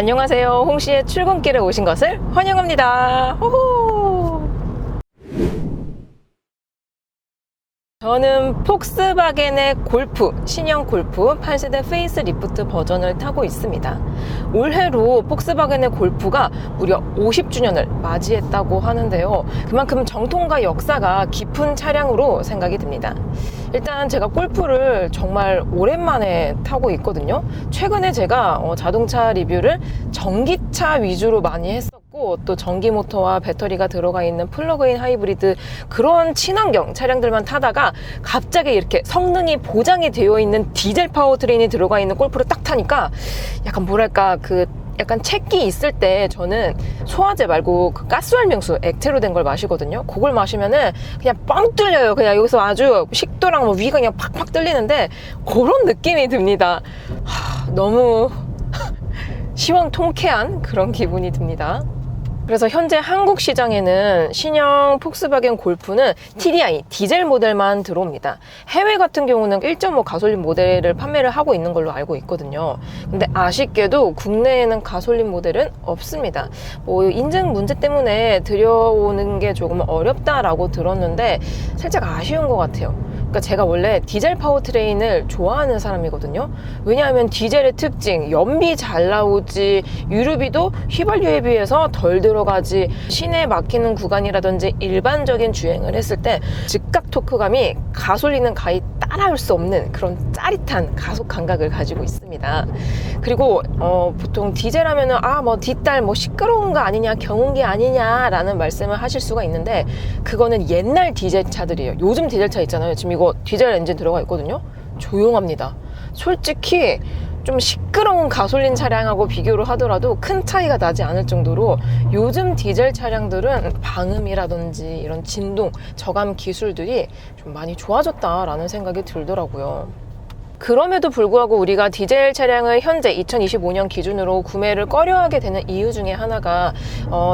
안녕하세요. 홍씨의 출근길에 오신 것을 환영합니다. 호호! 저는 폭스바겐의 골프, 신형 골프 8세대 페이스리프트 버전을 타고 있습니다. 올해로 폭스바겐의 골프가 무려 50주년을 맞이했다고 하는데요. 그만큼 정통과 역사가 깊은 차량으로 생각이 듭니다. 일단 제가 골프를 정말 오랜만에 타고 있거든요. 최근에 제가 자동차 리뷰를 전기차 위주로 많이 했었고, 또 전기 모터와 배터리가 들어가 있는 플러그인 하이브리드 그런 친환경 차량들만 타다가 갑자기 이렇게 성능이 보장이 되어 있는 디젤 파워트레인이 들어가 있는 골프를 딱 타니까 약간 뭐랄까 약간 채기 있을 때 저는 소화제 말고 그 가스활명수 액체로 된 걸 마시거든요. 그걸 마시면은 그냥 뻥 뚫려요. 그냥 여기서 아주 식도랑 뭐 위가 그냥 팍팍 뚫리는데 그런 느낌이 듭니다. 너무 시원통쾌한 그런 기분이 듭니다. 그래서 현재 한국 시장에는 신형 폭스바겐 골프는 TDI 디젤 모델만 들어옵니다. 해외 같은 경우는 1.5 가솔린 모델을 판매를 하고 있는 걸로 알고 있거든요. 근데 아쉽게도 국내에는 가솔린 모델은 없습니다. 뭐 인증 문제 때문에 들여오는 게 조금 어렵다라고 들었는데 살짝 아쉬운 것 같아요. 그러니까 제가 원래 디젤 파워트레인을 좋아하는 사람이거든요. 왜냐하면 디젤의 특징, 연비 잘 나오지, 유류비도 휘발유에 비해서 덜 들어가지, 시내에 막히는 구간이라든지 일반적인 주행을 했을 때 즉각 토크감이 가솔린은 가히 따라올 수 없는 그런 짜릿한 가속 감각을 가지고 있습니다. 그리고 보통 디젤 하면은 뭐 뒷달 뭐 시끄러운 거 아니냐, 경운기 아니냐라는 말씀을 하실 수가 있는데 그거는 옛날 디젤 차들이에요. 요즘 디젤 차 있잖아요. 지금 이거 디젤 엔진 들어가 있거든요. 조용합니다. 솔직히 좀 시끄러운 가솔린 차량하고 비교를 하더라도 큰 차이가 나지 않을 정도로 요즘 디젤 차량들은 방음이라든지 이런 진동, 저감 기술들이 좀 많이 좋아졌다라는 생각이 들더라고요. 그럼에도 불구하고 우리가 디젤 차량을 현재 2025년 기준으로 구매를 꺼려하게 되는 이유 중에 하나가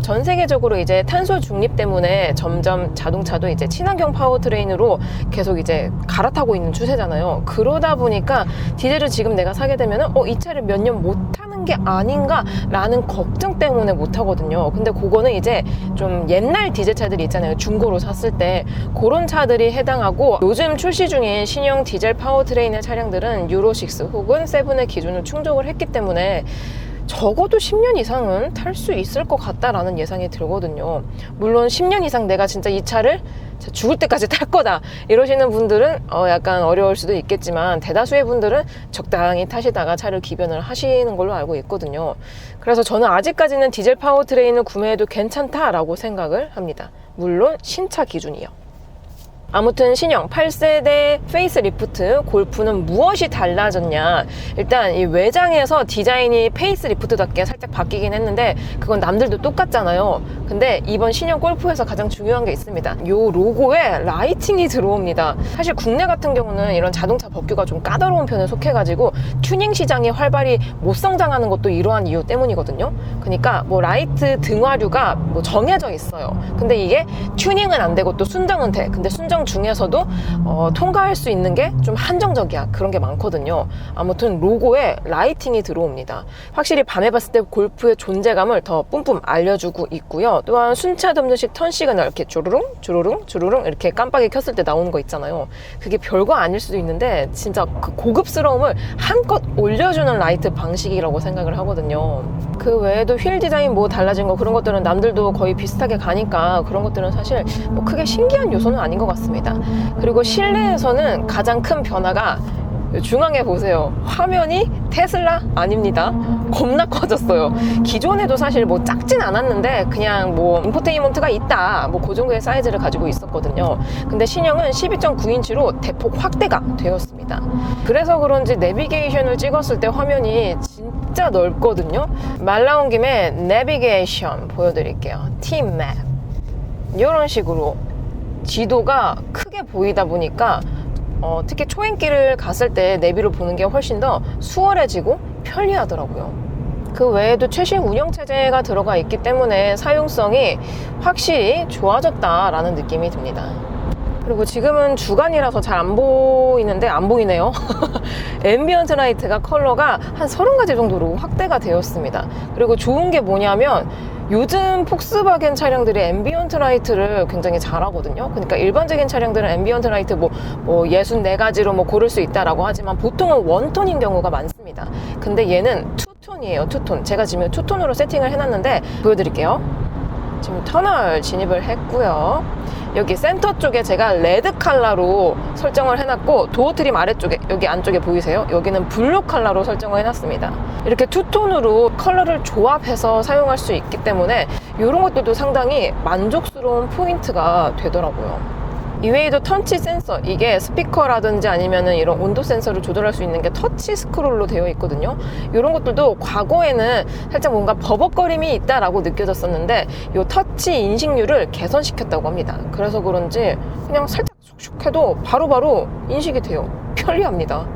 전 세계적으로 이제 탄소 중립 때문에 점점 자동차도 이제 친환경 파워트레인으로 계속 이제 갈아타고 있는 추세잖아요. 그러다 보니까 디젤을 지금 내가 사게 되면은 이 차를 몇 년 못 타는 게 아닌가라는 걱정 때문에 못 타거든요. 근데 그거는 이제 좀 옛날 디젤 차들이 있잖아요. 중고로 샀을 때 그런 차들이 해당하고, 요즘 출시 중인 신형 디젤 파워트레인의 차량들은 유로6 혹은 7의 기준을 충족을 했기 때문에 적어도 10년 이상은 탈 수 있을 것 같다라는 예상이 들거든요. 물론 10년 이상 내가 진짜 이 차를 죽을 때까지 탈 거다 이러시는 분들은 약간 어려울 수도 있겠지만, 대다수의 분들은 적당히 타시다가 차를 기변을 하시는 걸로 알고 있거든요. 그래서 저는 아직까지는 디젤 파워트레인을 구매해도 괜찮다라고 생각을 합니다. 물론 신차 기준이요. 아무튼 신형 8세대 페이스리프트 골프는 무엇이 달라졌냐, 일단 이 외장에서 디자인이 페이스리프트답게 살짝 바뀌긴 했는데 그건 남들도 똑같잖아요. 근데 이번 신형 골프에서 가장 중요한 게 있습니다. 요 로고에 라이팅이 들어옵니다. 사실 국내 같은 경우는 이런 자동차 법규가 좀 까다로운 편에 속해가지고 튜닝 시장이 활발히 못 성장하는 것도 이러한 이유 때문이거든요. 그러니까 뭐 라이트 등화류가 뭐 정해져 있어요. 근데 이게 튜닝은 안 되고 또 순정은 돼. 근데 순정 중에서도 통과할 수 있는 게 좀 한정적이야. 그런 게 많거든요. 아무튼 로고에 라이팅이 들어옵니다. 확실히 밤에 봤을 때 골프의 존재감을 더 뿜뿜 알려주고 있고요. 또한 순차 덤전식 턴 시그널 이렇게 주르릉 주르릉 주르릉 이렇게 깜빡이 켰을 때 나오는 거 있잖아요. 그게 별거 아닐 수도 있는데 진짜 그 고급스러움을 한껏 올려주는 라이트 방식이라고 생각을 하거든요. 그 외에도 휠 디자인 뭐 달라진 거, 그런 것들은 남들도 거의 비슷하게 가니까 그런 것들은 사실 뭐 크게 신기한 요소는 아닌 것 같습니다. 그리고 실내에서는 가장 큰 변화가 중앙에 보세요. 화면이 테슬라 아닙니다. 겁나 커졌어요. 기존에도 사실 뭐 작진 않았는데 그냥 뭐 인포테인먼트가 있다, 뭐 그 정도의 사이즈를 가지고 있었거든요. 근데 신형은 12.9인치로 대폭 확대가 되었습니다. 그래서 그런지 내비게이션을 찍었을 때 화면이 진짜 넓거든요. 말 나온 김에 내비게이션 보여드릴게요. 팀맵 이런 식으로 지도가 크게 보이다 보니까 특히 초행길을 갔을 때 내비로 보는 게 훨씬 더 수월해지고 편리하더라고요. 그 외에도 최신 운영체제가 들어가 있기 때문에 사용성이 확실히 좋아졌다라는 느낌이 듭니다. 그리고 지금은 주간이라서 잘 안 보이는데 안 보이네요. 앰비언트 라이트가 컬러가 한 30가지 정도로 확대가 되었습니다. 그리고 좋은 게 뭐냐면 요즘 폭스바겐 차량들이 앰비언트 라이트를 굉장히 잘하거든요. 그러니까 일반적인 차량들은 앰비언트 라이트 뭐 64가지로 뭐 고를 수 있다라고 하지만 보통은 원톤인 경우가 많습니다. 근데 얘는 투톤이에요. 투톤. 제가 지금 투톤으로 세팅을 해놨는데 보여드릴게요. 지금 터널 진입을 했고요. 여기 센터 쪽에 제가 레드 컬러로 설정을 해놨고 도어 트림 아래쪽에 여기 안쪽에 보이세요? 여기는 블루 컬러로 설정을 해놨습니다. 이렇게 투톤으로 컬러를 조합해서 사용할 수 있기 때문에 이런 것들도 상당히 만족스러운 포인트가 되더라고요. 이외에도 터치 센서, 이게 스피커라든지 아니면은 이런 온도 센서를 조절할 수 있는 게 터치 스크롤로 되어 있거든요. 이런 것들도 과거에는 살짝 뭔가 버벅거림이 있다라고 느껴졌었는데 이 터치 인식률을 개선시켰다고 합니다. 그래서 그런지 그냥 살짝 슉슉 해도 바로바로 인식이 돼요. 편리합니다.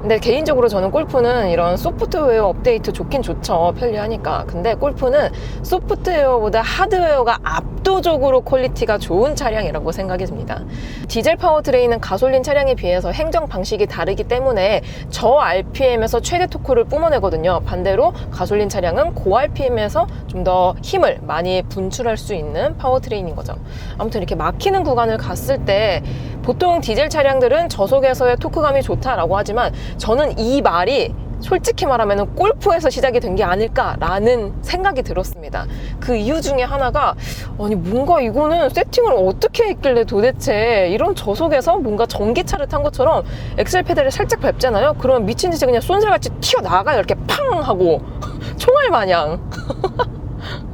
근데 개인적으로 저는 골프는 이런 소프트웨어 업데이트 좋긴 좋죠. 편리하니까. 근데 골프는 소프트웨어보다 하드웨어가 압도적으로 퀄리티가 좋은 차량이라고 생각이 듭니다. 디젤 파워트레인은 가솔린 차량에 비해서 행정 방식이 다르기 때문에 저 RPM에서 최대 토크를 뿜어내거든요. 반대로 가솔린 차량은 고 RPM에서 좀 더 힘을 많이 분출할 수 있는 파워트레인인 거죠. 아무튼 이렇게 막히는 구간을 갔을 때 보통 디젤 차량들은 저속에서의 토크감이 좋다라고 하지만 저는 이 말이 솔직히 말하면 골프에서 시작이 된 게 아닐까라는 생각이 들었습니다. 그 이유 중에 하나가 아니 뭔가 이거는 세팅을 어떻게 했길래 도대체 이런 저속에서 뭔가 전기차를 탄 것처럼 엑셀 페달을 살짝 밟잖아요. 그러면 미친 듯이 그냥 쏜살같이 튀어나가요. 이렇게 팡 하고 총알 마냥.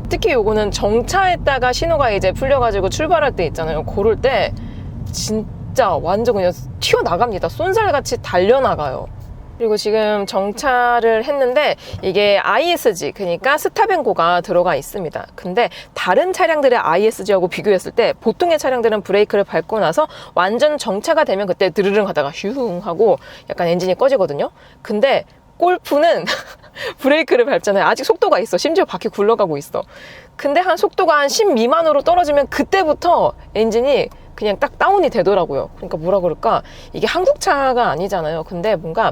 특히 요거는 정차했다가 신호가 이제 풀려가지고 출발할 때 있잖아요. 그럴 때 진짜 완전 그냥 튀어나갑니다. 쏜살같이 달려나가요. 그리고 지금 정차를 했는데 이게 ISG, 그러니까 스탑앤고가 들어가 있습니다. 근데 다른 차량들의 ISG하고 비교했을 때 보통의 차량들은 브레이크를 밟고 나서 완전 정차가 되면 그때 드르릉 하다가 슝 하고 약간 엔진이 꺼지거든요. 근데 골프는 브레이크를 밟잖아요. 아직 속도가 있어. 심지어 바퀴 굴러가고 있어. 근데 한 속도가 한 10 미만으로 떨어지면 그때부터 엔진이 그냥 딱 다운이 되더라고요. 그러니까 뭐라 그럴까? 이게 한국차가 아니잖아요. 근데 뭔가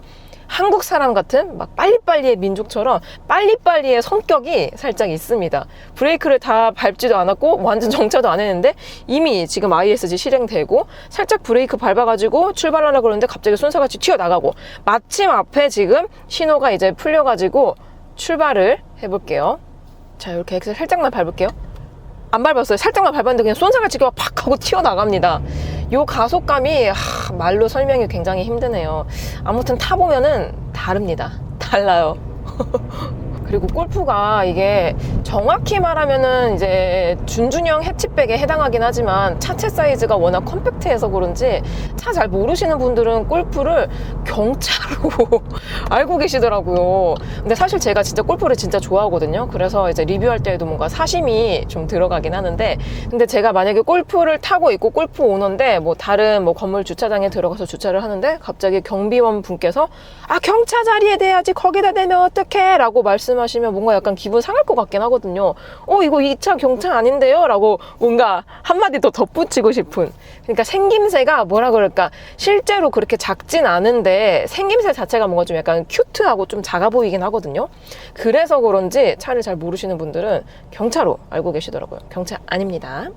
한국 사람 같은 막 빨리빨리의 민족처럼 빨리빨리의 성격이 살짝 있습니다. 브레이크를 다 밟지도 않았고 완전 정차도 안 했는데 이미 지금 ISG 실행되고 살짝 브레이크 밟아가지고 출발하려고 그러는데 갑자기 쏜살같이 튀어나가고 마침 앞에 지금 신호가 이제 풀려가지고 출발을 해볼게요. 자, 이렇게 엑셀 살짝만 밟을게요. 안 밟았어요. 살짝만 밟았는데 그냥 쏜살같이 팍 하고 튀어나갑니다. 요 가속감이 말로 설명이 굉장히 힘드네요. 아무튼 타보면은 다릅니다. 달라요. 그리고 골프가 이게 정확히 말하면은 이제 준준형 해치백에 해당하긴 하지만 차체 사이즈가 워낙 컴팩트해서 그런지 차 잘 모르시는 분들은 골프를 경차로 알고 계시더라고요. 근데 사실 제가 진짜 골프를 진짜 좋아하거든요. 그래서 이제 리뷰할 때에도 뭔가 사심이 좀 들어가긴 하는데, 근데 제가 만약에 골프를 타고 있고 골프 오너인데 뭐 다른 뭐 건물 주차장에 들어가서 주차를 하는데 갑자기 경비원 분께서 경차 자리에 대야지 거기다 대면 어떡해 라고 말씀하시면 뭔가 약간 기분 상할 것 같긴 하거든요. 이거 이 차 경차 아닌데요? 라고 뭔가 한마디 더 덧붙이고 싶은. 그러니까 생김새가 뭐라 그럴까, 실제로 그렇게 작진 않은데 생김새 자체가 뭔가 좀 약간 큐트하고 좀 작아 보이긴 하거든요. 그래서 그런지 차를 잘 모르시는 분들은 경차로 알고 계시더라고요. 경차 아닙니다.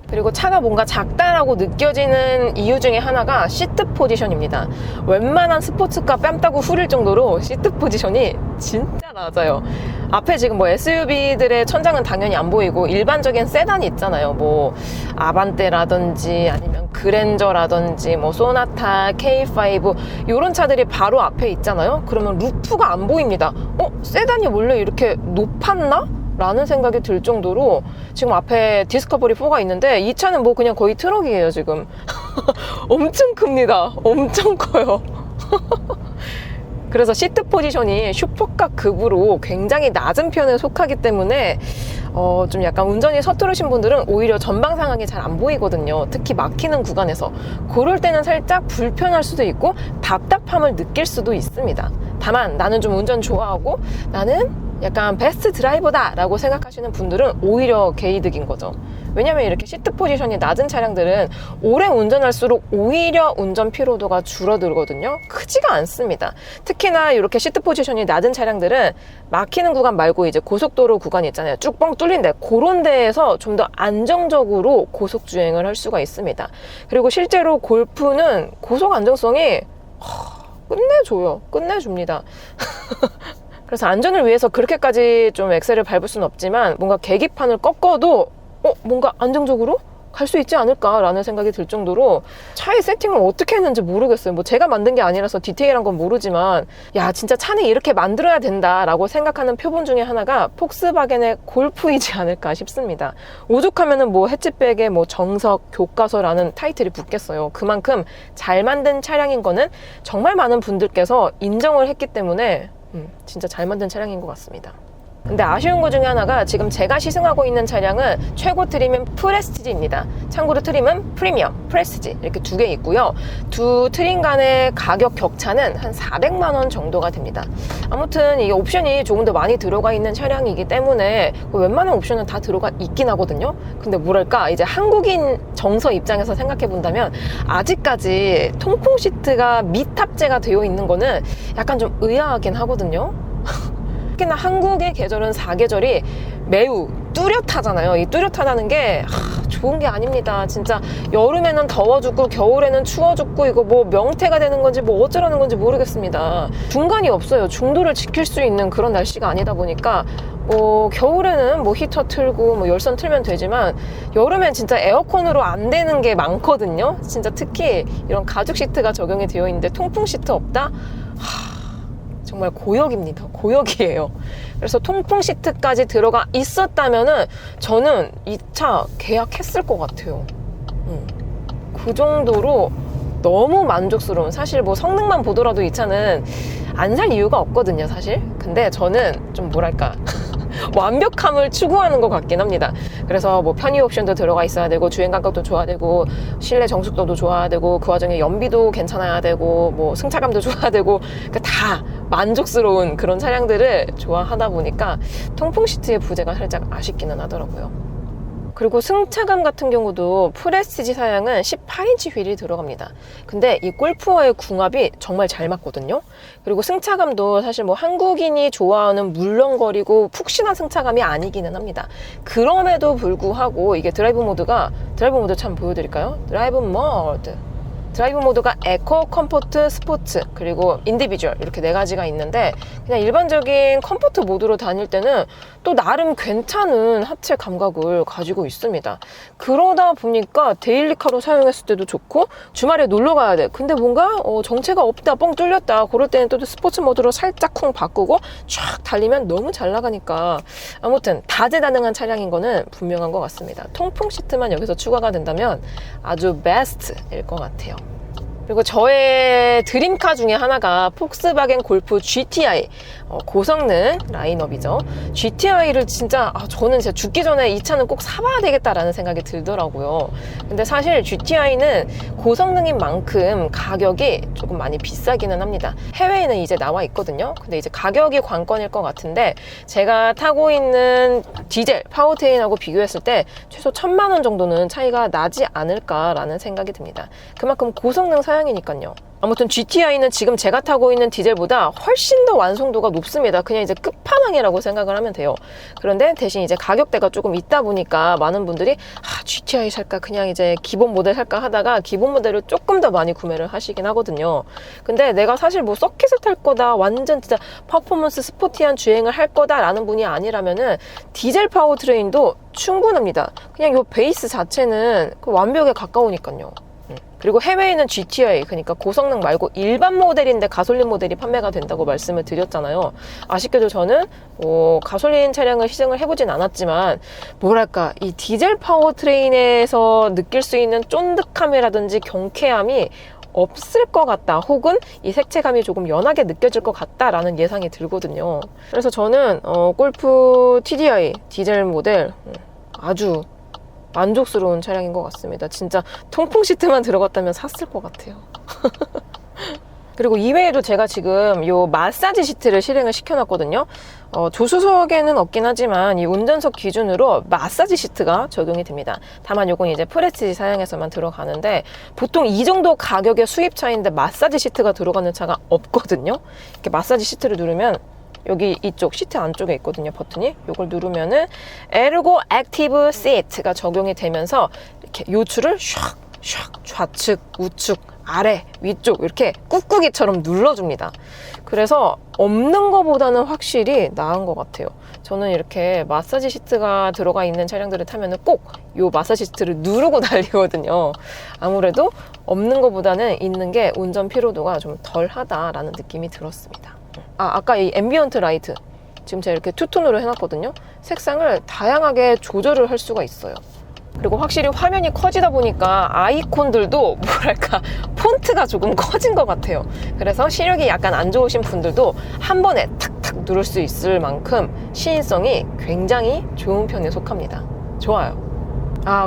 그리고 차가 뭔가 작다라고 느껴지는 이유 중에 하나가 시트 포지션입니다. 웬만한 스포츠카 뺨 따고 후릴 정도로 시트 포지션이 진짜 낮아요. 앞에 지금 뭐 SUV들의 천장은 당연히 안 보이고 일반적인 세단이 있잖아요. 뭐 아반떼라든지 아니면 그랜저라든지 뭐 소나타, K5 이런 차들이 바로 앞에 있잖아요. 그러면 루프가 안 보입니다. 세단이 원래 이렇게 높았나? 라는 생각이 들 정도로 지금 앞에 디스커버리 4가 있는데 이 차는 뭐 그냥 거의 트럭이에요 지금. 엄청 큽니다. 엄청 커요. 그래서 시트 포지션이 슈퍼카 급으로 굉장히 낮은 편에 속하기 때문에 좀 약간 운전이 서투르신 분들은 오히려 전방 상황이 잘 안 보이거든요. 특히 막히는 구간에서. 그럴 때는 살짝 불편할 수도 있고 답답함을 느낄 수도 있습니다. 다만 나는 좀 운전 좋아하고 나는 약간 베스트 드라이버다 라고 생각하시는 분들은 오히려 개이득인 거죠. 왜냐면 이렇게 시트 포지션이 낮은 차량들은 오래 운전할수록 오히려 운전 피로도가 줄어들거든요. 크지가 않습니다. 특히나 이렇게 시트 포지션이 낮은 차량들은 막히는 구간 말고 이제 고속도로 구간 있잖아요. 쭉 뻥 뚫린 데, 그런 데에서 좀 더 안정적으로 고속 주행을 할 수가 있습니다. 그리고 실제로 골프는 고속 안정성이 끝내줘요. 끝내줍니다. 그래서 안전을 위해서 그렇게까지 좀 엑셀을 밟을 수는 없지만 뭔가 계기판을 꺾어도 뭔가 안정적으로 갈 수 있지 않을까라는 생각이 들 정도로 차의 세팅을 어떻게 했는지 모르겠어요. 뭐 제가 만든 게 아니라서 디테일한 건 모르지만 야 진짜 차는 이렇게 만들어야 된다라고 생각하는 표본 중에 하나가 폭스바겐의 골프이지 않을까 싶습니다. 오죽하면은 뭐 해치백에 뭐 정석, 교과서라는 타이틀이 붙겠어요. 그만큼 잘 만든 차량인 거는 정말 많은 분들께서 인정을 했기 때문에 진짜 잘 만든 차량인 것 같습니다. 근데 아쉬운 것 중에 하나가 지금 제가 시승하고 있는 차량은 최고 트림은 프레스티지입니다. 참고로 트림은 프리미엄, 프레스티지 이렇게 두 개 있고요. 두 트림 간의 가격 격차는 한 400만 원 정도가 됩니다. 아무튼 이게 옵션이 조금 더 많이 들어가 있는 차량이기 때문에 웬만한 옵션은 다 들어가 있긴 하거든요. 근데 뭐랄까 이제 한국인 정서 입장에서 생각해 본다면 아직까지 통풍 시트가 미탑재가 되어 있는 거는 약간 좀 의아하긴 하거든요. 특히나 한국의 계절은 사계절이 매우 뚜렷하잖아요. 이 뚜렷하다는 게 좋은 게 아닙니다. 진짜 여름에는 더워 죽고 겨울에는 추워 죽고 이거 뭐 명태가 되는 건지 뭐 어쩌라는 건지 모르겠습니다. 중간이 없어요. 중도를 지킬 수 있는 그런 날씨가 아니다 보니까 겨울에는 뭐 히터 틀고 뭐 열선 틀면 되지만 여름엔 진짜 에어컨으로 안 되는 게 많거든요. 진짜 특히 이런 가죽 시트가 적용이 되어 있는데 통풍 시트 없다? 정말 고역입니다. 고역이에요. 그래서 통풍 시트까지 들어가 있었다면은 저는 이 차 계약했을 것 같아요. 그 정도로 너무 만족스러운, 사실 뭐 성능만 보더라도 이 차는 안 살 이유가 없거든요, 사실. 근데 저는 좀 뭐랄까 완벽함을 추구하는 것 같긴 합니다. 그래서 뭐 편의 옵션도 들어가 있어야 되고 주행 감각도 좋아야 되고 실내 정숙도도 좋아야 되고 그 와중에 연비도 괜찮아야 되고 뭐 승차감도 좋아야 되고 그러니까 다 만족스러운 그런 차량들을 좋아하다 보니까 통풍 시트의 부재가 살짝 아쉽기는 하더라고요. 그리고 승차감 같은 경우도 프레스티지 사양은 18인치 휠이 들어갑니다. 근데 이 골프와의 궁합이 정말 잘 맞거든요. 그리고 승차감도 사실 뭐 한국인이 좋아하는 물렁거리고 푹신한 승차감이 아니기는 합니다. 그럼에도 불구하고 이게 드라이브 모드 참 보여드릴까요? 드라이브 모드가 에코, 컴포트, 스포츠, 그리고 인디비주얼 이렇게 네 가지가 있는데 그냥 일반적인 컴포트 모드로 다닐 때는 또 나름 괜찮은 하체 감각을 가지고 있습니다. 그러다 보니까 데일리카로 사용했을 때도 좋고 주말에 놀러 가야 돼. 근데 뭔가 정체가 없다, 뻥 뚫렸다. 그럴 때는 또 스포츠 모드로 살짝 쿵 바꾸고 쫙 달리면 너무 잘 나가니까 아무튼 다재다능한 차량인 거는 분명한 것 같습니다. 통풍 시트만 여기서 추가가 된다면 아주 베스트일 것 같아요. 그리고 저의 드림카 중에 하나가 폭스바겐 골프 GTI 고성능 라인업이죠. GTI를 진짜 저는 진짜 죽기 전에 이 차는 꼭 사봐야 되겠다라는 생각이 들더라고요. 근데 사실 GTI는 고성능인 만큼 가격이 조금 많이 비싸기는 합니다. 해외에는 이제 나와 있거든요. 근데 이제 가격이 관건일 것 같은데 제가 타고 있는 디젤 파워트레인하고 비교했을 때 최소 1000만 원 정도는 차이가 나지 않을까라는 생각이 듭니다. 그만큼 고성능 사양이니까요. 아무튼 GTI는 지금 제가 타고 있는 디젤보다 훨씬 더 완성도가 높습니다. 그냥 이제 끝판왕이라고 생각을 하면 돼요. 그런데 대신 이제 가격대가 조금 있다 보니까 많은 분들이 GTI 살까 그냥 이제 기본 모델 살까 하다가 기본 모델을 조금 더 많이 구매를 하시긴 하거든요. 근데 내가 사실 뭐 서킷을 탈 거다, 완전 진짜 퍼포먼스 스포티한 주행을 할 거다라는 분이 아니라면은 디젤 파워트레인도 충분합니다. 그냥 요 베이스 자체는 완벽에 가까우니까요. 그리고 해외에는 GTI, 그러니까 고성능 말고 일반 모델인데 가솔린 모델이 판매가 된다고 말씀을 드렸잖아요. 아쉽게도 저는 가솔린 차량을 시승을 해보진 않았지만 뭐랄까 이 디젤 파워트레인에서 느낄 수 있는 쫀득함이라든지 경쾌함이 없을 것 같다, 혹은 이 색채감이 조금 연하게 느껴질 것 같다라는 예상이 들거든요. 그래서 저는 골프 TDI 디젤 모델 아주 만족스러운 차량인 것 같습니다. 진짜 통풍 시트만 들어갔다면 샀을 것 같아요. 그리고 이외에도 제가 지금 요 마사지 시트를 실행을 시켜놨거든요. 조수석에는 없긴 하지만 이 운전석 기준으로 마사지 시트가 적용이 됩니다. 다만 요건 이제 프레스티지 사양에서만 들어가는데 보통 이 정도 가격의 수입차인데 마사지 시트가 들어가는 차가 없거든요. 이렇게 마사지 시트를 누르면 여기 이쪽 시트 안쪽에 있거든요, 버튼이. 요걸 누르면은 에르고 액티브 시트가 적용이 되면서 이렇게 요추를 샥 좌측, 우측, 아래, 위쪽 이렇게 꾹꾹이처럼 눌러줍니다. 그래서 없는 것보다는 확실히 나은 것 같아요. 저는 이렇게 마사지 시트가 들어가 있는 차량들을 타면은 꼭 이 마사지 시트를 누르고 달리거든요. 아무래도 없는 것보다는 있는 게 운전 피로도가 좀 덜하다라는 느낌이 들었습니다. 아까 이 앰비언트 라이트 지금 제가 이렇게 투톤으로 해놨거든요. 색상을 다양하게 조절을 할 수가 있어요. 그리고 확실히 화면이 커지다 보니까 아이콘들도 뭐랄까 폰트가 조금 커진 것 같아요. 그래서 시력이 약간 안 좋으신 분들도 한 번에 탁탁 누를 수 있을 만큼 시인성이 굉장히 좋은 편에 속합니다. 좋아요.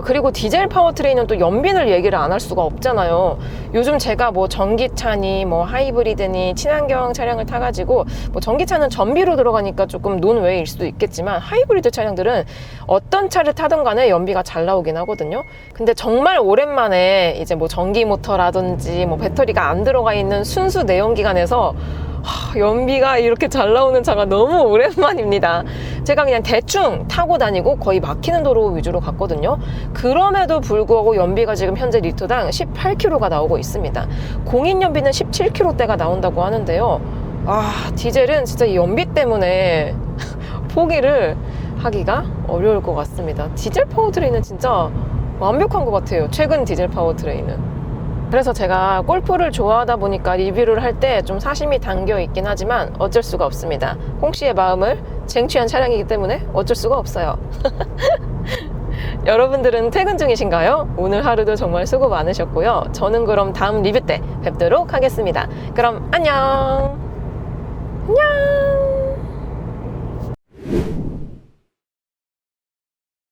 그리고 디젤 파워트레인은 또 연비를 얘기를 안 할 수가 없잖아요. 요즘 제가 뭐 전기차니 뭐 하이브리드니 친환경 차량을 타가지고 뭐 전기차는 전비로 들어가니까 조금 논외일 수도 있겠지만 하이브리드 차량들은 어떤 차를 타든 간에 연비가 잘 나오긴 하거든요. 근데 정말 오랜만에 이제 뭐 전기 모터라든지 뭐 배터리가 안 들어가 있는 순수 내연기관에서 연비가 이렇게 잘 나오는 차가 너무 오랜만입니다. 제가 그냥 대충 타고 다니고 거의 막히는 도로 위주로 갔거든요. 그럼에도 불구하고 연비가 지금 현재 리터당 18km가 나오고 있습니다. 공인 연비는 17km대가 나온다고 하는데요. 디젤은 진짜 이 연비 때문에 포기를 하기가 어려울 것 같습니다. 디젤 파워트레인은 진짜 완벽한 것 같아요. 최근 디젤 파워트레인은. 그래서 제가 골프를 좋아하다 보니까 리뷰를 할 때 좀 사심이 담겨 있긴 하지만 어쩔 수가 없습니다. 홍씨의 마음을 쟁취한 차량이기 때문에 어쩔 수가 없어요. 여러분들은 퇴근 중이신가요? 오늘 하루도 정말 수고 많으셨고요. 저는 그럼 다음 리뷰 때 뵙도록 하겠습니다. 그럼 안녕! 안녕!